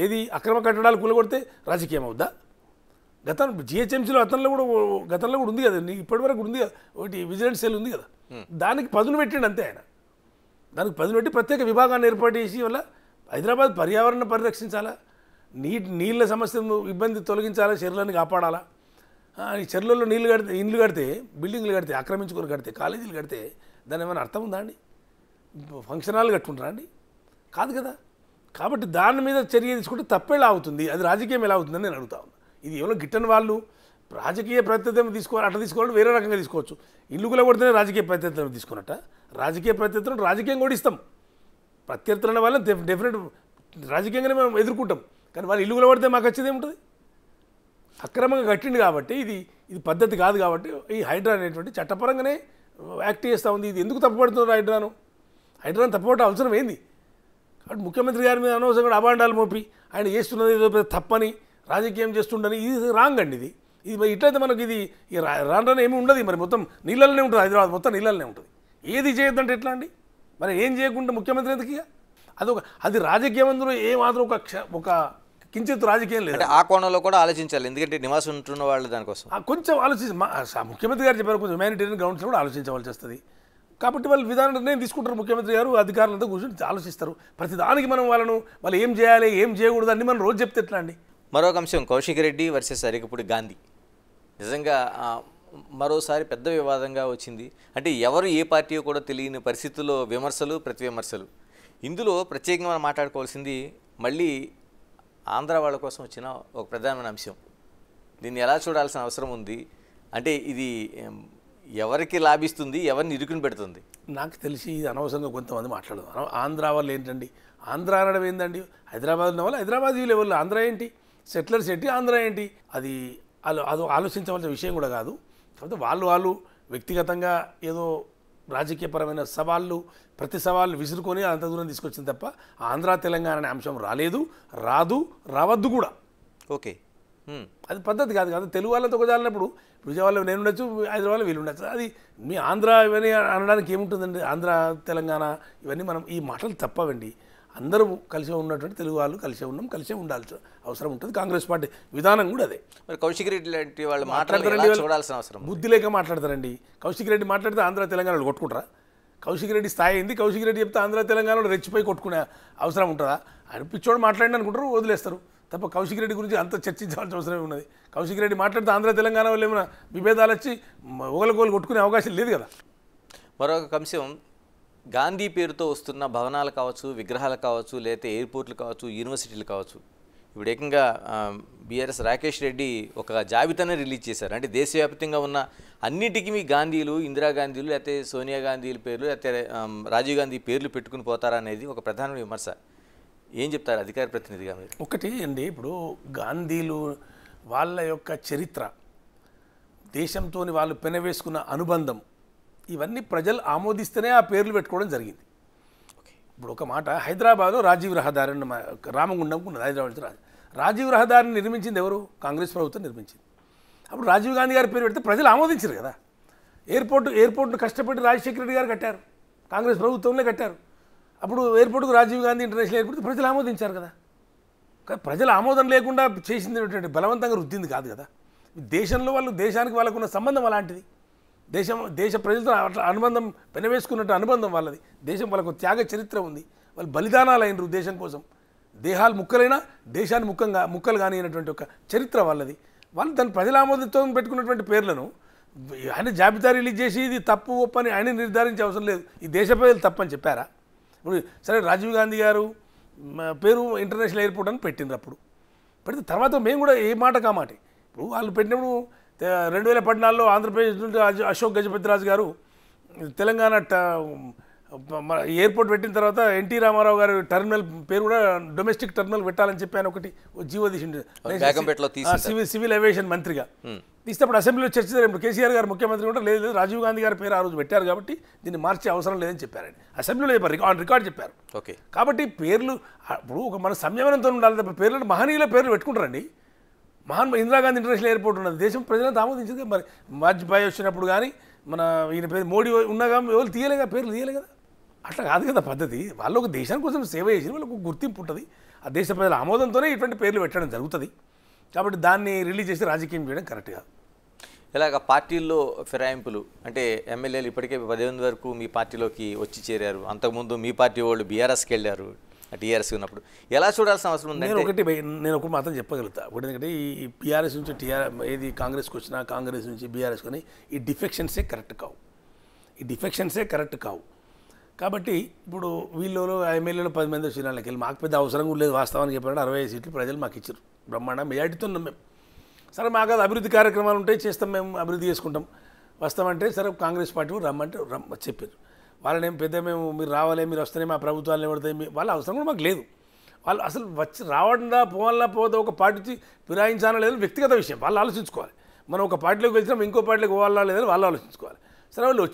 ఏది అక్రమ కట్టడాలు కూలగొడితే రాజకీయం అవుద్దా? జిహెచ్ఎంసీలో గతంలో కూడా ఉంది కదా, ఇప్పటివరకు ఉంది కదా, ఒకటి విజిలెన్స్ సెల్ ఉంది కదా, దానికి పదును పెట్టిండు అంతే ఆయన. దానికి పదును పెట్టి ప్రత్యేక విభాగాన్ని ఏర్పాటు చేసి వల్ల హైదరాబాద్ పర్యావరణ పరిరక్షించాలా, నీళ్ళ సమస్యను ఇబ్బంది తొలగించాలా, చెరువులను కాపాడాలా. ఈ చెరువులలో ఇండ్లు కడితే, బిల్డింగ్లు కడితే, ఆక్రమించుకొని కడితే, కాలేజీలు కడితే దాని ఏమైనా అర్థం ఉందా అండి? ఫంక్షన్ హాల్ కట్టుకుంటారా అండి? కాదు కదా. కాబట్టి దాని మీద చర్య తీసుకుంటే తప్పేలా అవుతుంది, అది రాజకీయం ఎలా అవుతుందని నేను అడుగుతా ఉన్నాను. ఇది ఎవరో గిట్టని వాళ్ళు రాజకీయ ప్రత్యర్థం తీసుకోవాలి, అట్లా తీసుకోవాలి, వేరే రకంగా తీసుకోవచ్చు. ఇల్లు కూడా కొడితేనే రాజకీయ ప్రత్యర్థం తీసుకున్నట్ట. రాజకీయ ప్రత్యర్థులను రాజకీయం కూడా ఇస్తాం. ప్రత్యర్థులు అనే వాళ్ళని డెఫినెట్ రాజకీయంగానే మనం ఎదుర్కొంటాం. కానీ వాళ్ళు ఇల్లు కూడా కొడితే మాకు వచ్చేది ఏముంటుంది? అక్రమంగా కట్టింది కాబట్టి ఇది పద్ధతి కాదు. కాబట్టి ఈ హైడ్రా అనేటువంటి చట్టపరంగానే యాక్ట్ చేస్తూ ఉంది. ఇది ఎందుకు తప్పుపడుతున్నారు హైడ్రాను తప్పుపడటం అవసరం ఏంది? కాబట్టి ముఖ్యమంత్రి గారి మీద అనవసరంగా అబాండాలు మోపి ఆయన చేస్తున్నది ఏదో తప్పని, రాజకీయం చేస్తుండని, ఇది రాంగ్ అండి. ఇది ఇట్లయితే మనకి ఇది రాను ఏమి ఉండదు. మరి మొత్తం నీళ్ళలోనే ఉంటుంది, హైదరాబాద్ మొత్తం నీళ్ళలోనే ఉంటుంది. ఏది చేయొద్దంటే ఎట్లా అండి? మరి ఏం చేయకుండా ముఖ్యమంత్రి ఎందుకు? అది రాజకీయం, అందులో ఏమాత్రం ఒక కించిత్ రాజకీయం లేదు. ఆ కోణంలో కూడా ఆలోచించాలి, ఎందుకంటే నివాసం ఉంటున్న వాళ్ళు దానికోసం కొంచెం ఆలోచించి ముఖ్యమంత్రి గారు చెప్పారు, కొంచెం హ్యుమానిటేరియన్ గ్రౌండ్స్ కూడా ఆలోచించవలసి వస్తుంది. కాబట్టి వాళ్ళు విధాన నిర్ణయం తీసుకుంటారు. ముఖ్యమంత్రి గారు అధికారులంతా కూర్చొని ఆలోచిస్తారు. ప్రతిదానికి వాళ్ళు ఏం చేయాలి, ఏం చేయకూడదు అన్ని మనం రోజు చెప్తే ఎట్లా అండి? మరొక అంశం, కౌశిక్ రెడ్డి వర్సెస్ అరికపూడి గాంధీ. నిజంగా మరోసారి పెద్ద వివాదంగా వచ్చింది. అంటే ఎవరు ఏ పార్టీయో కూడా తెలియని పరిస్థితుల్లో విమర్శలు, ప్రతివిమర్శలు. ఇందులో ప్రత్యేకంగా మనం మాట్లాడుకోవాల్సింది మళ్ళీ ఆంధ్ర వాళ్ళ కోసం వచ్చిన ఒక ప్రధానమైన అంశం. దీన్ని ఎలా చూడాల్సిన అవసరం ఉంది? అంటే ఇది ఎవరికి లాభిస్తుంది, ఎవరిని ఇరుకుని పెడుతుంది? నాకు తెలిసి ఇది అనవసరంగా కొంతమంది మాట్లాడదు. ఆంధ్ర వాళ్ళు ఏంటండి? ఆంధ్ర అనడం ఏంటండి? హైదరాబాద్ ఉన్న వాళ్ళు హైదరాబాద్ లెవెల్లో ఆంధ్ర ఏంటి, సెటిలర్స్ ఏంటి, ఆంధ్ర ఏంటి? అది ఆలోచించవలసిన విషయం కూడా కాదు. కాకపోతే వాళ్ళు వ్యక్తిగతంగా ఏదో రాజకీయపరమైన ప్రతి సవాళ్ళు విసురుకొని అంత దూరం తీసుకొచ్చింది తప్ప ఆంధ్ర తెలంగాణ అనే అంశం రాదు, రావద్దు కూడా. ఓకే, అది పద్ధతి కాదు కదా. తెలుగు వాళ్ళతో కుదాలినప్పుడు విజయవాడలో నేను ఉండొచ్చు, హైదరాబాద్లో వీళ్ళు ఉండొచ్చు. అది మీ ఆంధ్ర ఇవన్నీ అనడానికి ఏముంటుందండి? ఆంధ్ర తెలంగాణ ఇవన్నీ మనం ఈ మాటలు తప్పవండి. అందరూ కలిసి ఉన్నటువంటి తెలుగు వాళ్ళు కలిసే ఉండాల్సిన అవసరం ఉంటుంది. కాంగ్రెస్ పార్టీ విధానం కూడా అదే. మరి కౌశిక్ రెడ్డి లాంటి వాళ్ళు మాట్లాడాల్సిన అవసరం, బుద్ధి లేక మాట్లాడతారండి. కౌశిక్ రెడ్డి మాట్లాడితే ఆంధ్ర తెలంగాణలో కొట్టుకుంటారా? కౌశిక్ రెడ్డి స్థాయి ఏంది? కౌశిక్ రెడ్డి చెప్తే ఆంధ్ర తెలంగాణలో రెచ్చిపోయి కొట్టుకునే అవసరం ఉంటుందా? ఆయన పిచ్చోడు మాట్లాడిన అనుకుంటారు, వదిలేస్తారు తప్ప కౌశిక్ రెడ్డి గురించి అంత చర్చించాల్సిన అవసరమే ఉన్నది. కౌశిక్ రెడ్డి మాట్లాడితే ఆంధ్ర తెలంగాణ వాళ్ళు ఏమైనా విభేదాలు వచ్చి ఒకరికొకరు కొట్టుకునే అవకాశం లేదు కదా. మరొక అంశం, గాంధీ పేరుతో వస్తున్న భవనాలు కావచ్చు, విగ్రహాలు కావచ్చు, లేకపోతే ఎయిర్పోర్ట్లు కావచ్చు, యూనివర్సిటీలు కావచ్చు, ఇప్పుడు ఏకంగా బీఆర్ఎస్ రాకేష్ రెడ్డి ఒక జాబితానే రిలీజ్ చేశారు. అంటే దేశవ్యాప్తంగా ఉన్న అన్నిటికీ మీ గాంధీలు, ఇందిరాగాంధీలు, లేకపోతే సోనియా గాంధీల పేర్లు, లేకపోతే రాజీవ్ గాంధీ పేర్లు పెట్టుకుని పోతారా అనేది ఒక ప్రధాన విమర్శ. ఏం చెప్తారు అధికార ప్రతినిధిగా మీరు? ఒకటి అండి, ఇప్పుడు గాంధీలు వాళ్ళ యొక్క చరిత్ర దేశంతో వాళ్ళు పెనవేసుకున్న అనుబంధం ఇవన్నీ ప్రజలు ఆమోదిస్తేనే ఆ పేర్లు పెట్టుకోవడం జరిగింది. ఇప్పుడు ఒక మాట, హైదరాబాద్లో రాజీవ్ రహదారి రామగుండం ఉన్నది. హైదరాబాద్ రాజీవ్ రహదారిని నిర్మించింది ఎవరు? కాంగ్రెస్ ప్రభుత్వం నిర్మించింది. అప్పుడు రాజీవ్ గాంధీ గారి పేరు పెడితే ప్రజలు ఆమోదించారు కదా. ఎయిర్పోర్ట్ను కష్టపడి రాజశేఖర రెడ్డి గారు కట్టారు, కాంగ్రెస్ ప్రభుత్వంలో కట్టారు. అప్పుడు ఎయిర్పోర్ట్కు రాజీవ్ గాంధీ ఇంటర్నేషనల్ ఎయిర్పోర్ట్ ప్రజలు ఆమోదించారు కదా. ప్రజల ఆమోదం లేకుండా చేసింది బలవంతంగా రుద్దింది కాదు కదా. దేశంలో వాళ్ళు దేశానికి వాళ్ళకున్న సంబంధం అలాంటిది. దేశ ప్రజలతో అట్లా అనుబంధం పెనవేసుకున్నట్టు అనుబంధం వాళ్ళది. దేశం వాళ్ళకు త్యాగ చరిత్ర ఉంది. వాళ్ళు బలిదానాలు అయినరు దేశం కోసం. దేహాలు ముక్కలైనా దేశాన్ని ముక్కలు కానీ అయినటువంటి ఒక చరిత్ర వాళ్ళది. వాళ్ళు దాని ప్రజల ఆమోదంతో పెట్టుకున్నటువంటి పేర్లను ఆయన జాబితా రిలీజ్ చేసి ఇది తప్పు ఒప్పని ఆయన నిర్ధారించే అవసరం లేదు. ఈ దేశ ప్రజలు తప్పని చెప్పారా? ఇప్పుడు సరే రాజీవ్ గాంధీ గారు పేరు ఇంటర్నేషనల్ ఎయిర్పోర్ట్ అని పెట్టిండ్రు. అప్పుడు పెడితే తర్వాత మేము కూడా ఏ మాట కామాట. ఇప్పుడు వాళ్ళు పెట్టినప్పుడు 2014లో ఆంధ్రప్రదేశ్ నుండి అశోక్ గజపతిరాజు గారు తెలంగాణ ఎయిర్పోర్ట్ పెట్టిన తర్వాత ఎన్టీ రామారావు గారు టెర్మినల్ పేరు కూడా డొమెస్టిక్ టెర్మినల్ పెట్టాలని చెప్పి ఆయన ఒకటి జీవో తీసిండు సివిల్ ఏవియేషన్ మంత్రిగా. తీసినప్పుడు అసెంబ్లీలో చర్చ జరిగినప్పుడు కేసీఆర్ గారు ముఖ్యమంత్రి కూడా లేదు రాజీవ్ గాంధీ గారి పేరు ఆ రోజు పెట్టారు కాబట్టి దీన్ని మార్చే అవసరం లేదని చెప్పారండి. అసెంబ్లీలో చెప్పారు, ఆన్ రికార్డ్ చెప్పారు. ఓకే, కాబట్టి పేర్లు ఇప్పుడు ఒక మన సంయమనంతో ఉండాలి తప్ప పేర్లు మహనీయుల పేర్లు పెట్టుకుంటారండి. ఇందిరాగాంధీ ఇంటర్నేషనల్ ఎయిర్పోర్ట్ ఉన్నది, దేశం ప్రజలంతా ఆమోదించింది. మరి వాజ్పేయి వచ్చినప్పుడు కానీ మన ఈయన పేరు మోడీ ఉన్నాగా ఎవరు తీయలేగా, పేర్లు తీయలే కదా. అట్లా కాదు కదా పద్ధతి. వాళ్ళు ఒక దేశం కోసం సేవ చేసి వాళ్ళకు గుర్తింపు ఉంటుంది. ఆ దేశ ప్రజల ఆమోదంతోనే ఇటువంటి పేర్లు పెట్టడం జరుగుతుంది. కాబట్టి దాన్ని రిలీజ్ చేసి రాజకీయం చేయడం కరెక్ట్ కాదు. ఇలాగ పార్టీల్లో ఫిరాయింపులు అంటే ఎమ్మెల్యేలు ఇప్పటికే 18 వరకు మీ పార్టీలోకి వచ్చి చేరారు. అంతకుముందు మీ పార్టీ వాళ్ళు బీఆర్ఎస్కి వెళ్ళారు, టీఆర్ఎస్ ఉన్నప్పుడు ఎలా చూడాల్సిన అవసరం ఉంది? నేను ఒకటి మాత్రం చెప్పగలుగుతా. ఎందుకంటే ఈ బీఆర్ఎస్ నుంచి ఏది కాంగ్రెస్కి వచ్చినా కాంగ్రెస్ నుంచి బీఆర్ఎస్ కానీ ఈ డిఫెక్షన్సే కరెక్ట్ కావు. కాబట్టి ఇప్పుడు వీళ్ళు ఎమ్మెల్యేలు 10 మంది వచ్చిన వాళ్ళకి వెళ్ళి మాకు పెద్ద అవసరం కూడా లేదు. వాస్తవానికి చెప్పారంటే 65 సీట్లు ప్రజలు మాకు ఇచ్చారు, బ్రహ్మాండ మెజార్టీతో ఉన్నాం మేము. సరే మాకు అది అభివృద్ధి కార్యక్రమాలు ఉంటాయి, చేస్తాం, మేము అభివృద్ధి చేసుకుంటాం, వస్తామంటే సరే కాంగ్రెస్ పార్టీ రమ్మంటే చెప్పారు. వాళ్ళని పెద్ద మీరు రావాలి, మీరు వస్తేనే మా ప్రభుత్వాలు నిలబడతాయి, వాళ్ళ అవసరం కూడా మాకు లేదు. వాళ్ళు అసలు వచ్చి రావడా పోవాలన్నా పోతే ఒక పార్టీ ఫిరాయించాలా లేదని వ్యక్తిగత విషయం, వాళ్ళు ఆలోచించుకోవాలి. మనం ఒక పార్టీలోకి వెళ్తున్నాం ఇంకో పార్టీలోకి పోవాలా లేదని వాళ్ళు ఆలోచించుకోవాలి. సరే వాళ్ళు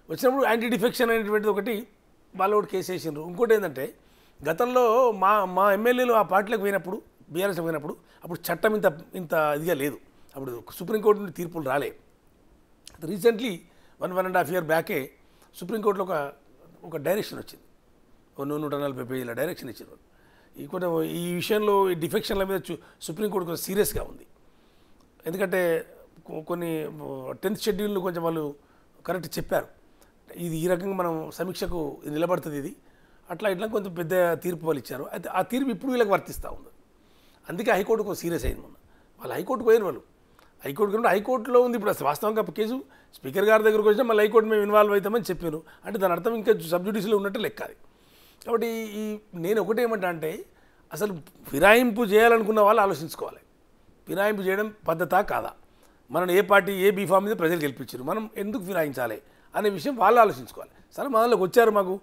వచ్చినప్పుడు యాంటీ డిఫెక్షన్ అనేటువంటిది ఒకటి వాళ్ళు ఒకటి కేసు వేసిండ్రు. ఇంకోటి ఏంటంటే గతంలో మా ఎమ్మెల్యేలు ఆ పార్టీలకు పోయినప్పుడు బీఆర్ఎస్ పోయినప్పుడు అప్పుడు చట్టం ఇంత ఇదిగా లేదు. అప్పుడు సుప్రీంకోర్టు నుండి తీర్పులు రాలే. రీసెంట్లీ 1.5 year బ్యాకే సుప్రీంకోర్టులో ఒక డైరెక్షన్ వచ్చింది, 140 పేజీల డైరెక్షన్ ఇచ్చారు. ఈ విషయంలో ఈ డిఫెక్షన్ల మీద సుప్రీంకోర్టు కొంచెం సీరియస్గా ఉంది. ఎందుకంటే కొన్ని 10th షెడ్యూల్ను కొంచెం వాళ్ళు కరెక్ట్ చెప్పారు. ఇది ఈ రకంగా మనం సమీక్షకు నిలబడుతుంది, ఇది అట్లా ఇట్లా కొంచెం పెద్ద తీర్పు వాళ్ళు ఇచ్చారు. అయితే ఆ తీర్పు ఇప్పుడు వీళ్ళకి వర్తిస్తూ ఉంది. అందుకే హైకోర్టుకు సీరియస్ అయింది. వాళ్ళు హైకోర్టుకు పోయిన వాళ్ళు హైకోర్టులో ఉంది. ఇప్పుడు అసలు వాస్తవంగా కేసు స్పీకర్ గారి దగ్గరకు వచ్చినా మళ్ళీ హైకోర్టు మేము ఇన్వాల్వ్ అవుతామని చెప్పారు. అంటే దాని అర్థం ఇంకా సబ్జుడిషియల్లో ఉన్నట్టు లెక్క అది. కాబట్టి నేను ఒకటేమంటా అంటే అసలు ఫిరాయింపు చేయాలనుకున్న వాళ్ళు ఆలోచించుకోవాలి. ఫిరాయింపు చేయడం పద్ధతా కాదా? మనం ఏ పార్టీ ఏ బీఫామ్ మీద ప్రజలు గెలిపించారు, మనం ఎందుకు ఫిరాయించాలి అనే విషయం వాళ్ళు ఆలోచించుకోవాలి. సరే మనలోకి వచ్చారు, మాకు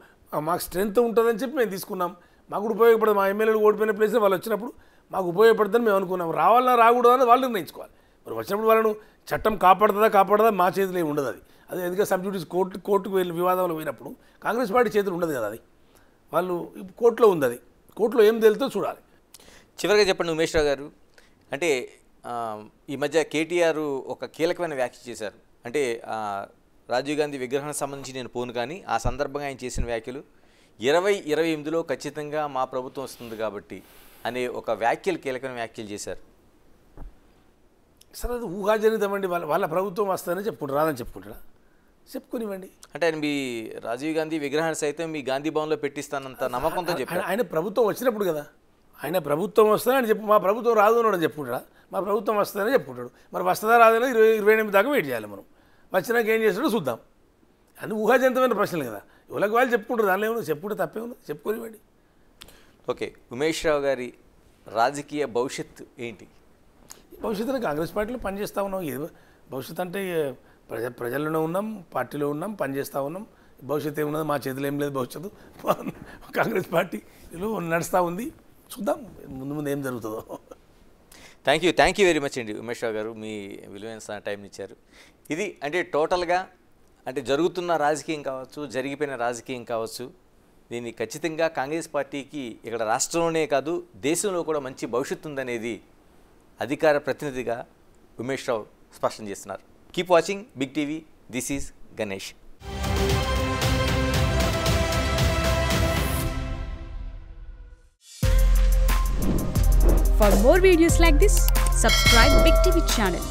స్ట్రెంత్ ఉంటుందని చెప్పి మేము తీసుకున్నాం, మాకు కూడా ఉపయోగపడదు. మా ఎమ్మెల్యేలు ఓడిపోయిన ప్లేస్లో వాళ్ళు వచ్చినప్పుడు మాకు ఉపయోగపడుతుందని మేము అనుకున్నాం. రావాలన్నా రాకూడదు అని వాళ్ళు నిర్ణయించుకోవాలి. మరి వచ్చినప్పుడు వాళ్ళను చట్టం కాపాడదా మా చేతిలో ఏమి ఉండదు. అది ఎందుకంటే సబ్జుడిస్ కోర్టుకు వెళ్ళి వివాదంలో పోయినప్పుడు కాంగ్రెస్ పార్టీ చేతులు ఉండదు కదా. అది వాళ్ళు కోర్టులో ఉంది, అది కోర్టులో ఏం తెలుతో చూడాలి. చివరిగా చెప్పండి ఉమేష్ రావు గారు, అంటే ఈ మధ్య కేటీఆర్ ఒక కీలకమైన వ్యాఖ్య చేశారు. అంటే రాజీవ్ గాంధీ విగ్రహానికి సంబంధించి నేను పోను, కానీ ఆ సందర్భంగా ఆయన చేసిన వ్యాఖ్యలు 2028లో ఖచ్చితంగా మా ప్రభుత్వం వస్తుంది కాబట్టి అనే ఒక కీలకమైన వ్యాఖ్యలు చేశారు. సరే అది ఊహాజనితమండి. వాళ్ళ ప్రభుత్వం వస్తుందని చెప్పుకుంటారు, రాదని చెప్పుకుంటారా? చెప్పుకునివ్వండి. అంటే ఆయన మీ రాజీవ్ గాంధీ విగ్రహాన్ని సైతం మీ గాంధీ భవన్లో పెట్టిస్తానంత నమ్మకంతో చెప్పారు. ఆయన ప్రభుత్వం వచ్చినప్పుడు కదా, ఆయన ప్రభుత్వం వస్తుందని చెప్పి మా ప్రభుత్వం రాదు అని చెప్పుకుంటాడా? మా ప్రభుత్వం వస్తుందని చెప్పుకుంటాడు. మరి వస్తుందా రాదని 28 దాకా వెయిట్ చేయాలి మనం. వచ్చినాక ఏం చేస్తాడో చూద్దాం. అది ఊహాజనితమైన ప్రశ్నలు కదా, ఎవరికి వాళ్ళు చెప్పుకుంటారు, దానిలో ఏమన్నా చెప్పుకుంటే తప్పే ఉంది, చెప్పుకోనివ్వండి. ఓకే, ఉమేష్ రావు గారి రాజకీయ భవిష్యత్తు ఏంటి? భవిష్యత్తులో కాంగ్రెస్ పార్టీలో పనిచేస్తూ ఉన్నాం. ఏదో భవిష్యత్తు అంటే ప్రజల్లోనే ఉన్నాం, పార్టీలో ఉన్నాం, పనిచేస్తూ ఉన్నాం. భవిష్యత్తు ఏమున్నది, మా చేతిలో ఏం లేదు. భవిష్యత్తు కాంగ్రెస్ పార్టీలో నడుస్తూ ఉంది, చూద్దాం ముందు ఏం జరుగుతుందో. థ్యాంక్ యూ వెరీ మచ్ అండి ఉమేష్ రావు గారు, మీ విలువైన టైం ఇచ్చారు. ఇది అంటే టోటల్గా అంటే జరుగుతున్న రాజకీయం కావచ్చు, జరిగిపోయిన రాజకీయం కావచ్చు, దీన్ని ఖచ్చితంగా కాంగ్రెస్ పార్టీకి ఇక్కడ రాష్ట్రంలోనే కాదు దేశంలో కూడా మంచి భవిష్యత్తు ఉందనేది అధికార ప్రతినిధిగా ఉమేష్ రావు స్పష్టం చేస్తున్నారు. Keep watching Big TV. This is Ganesh. For more videos like this, subscribe Big TV channel.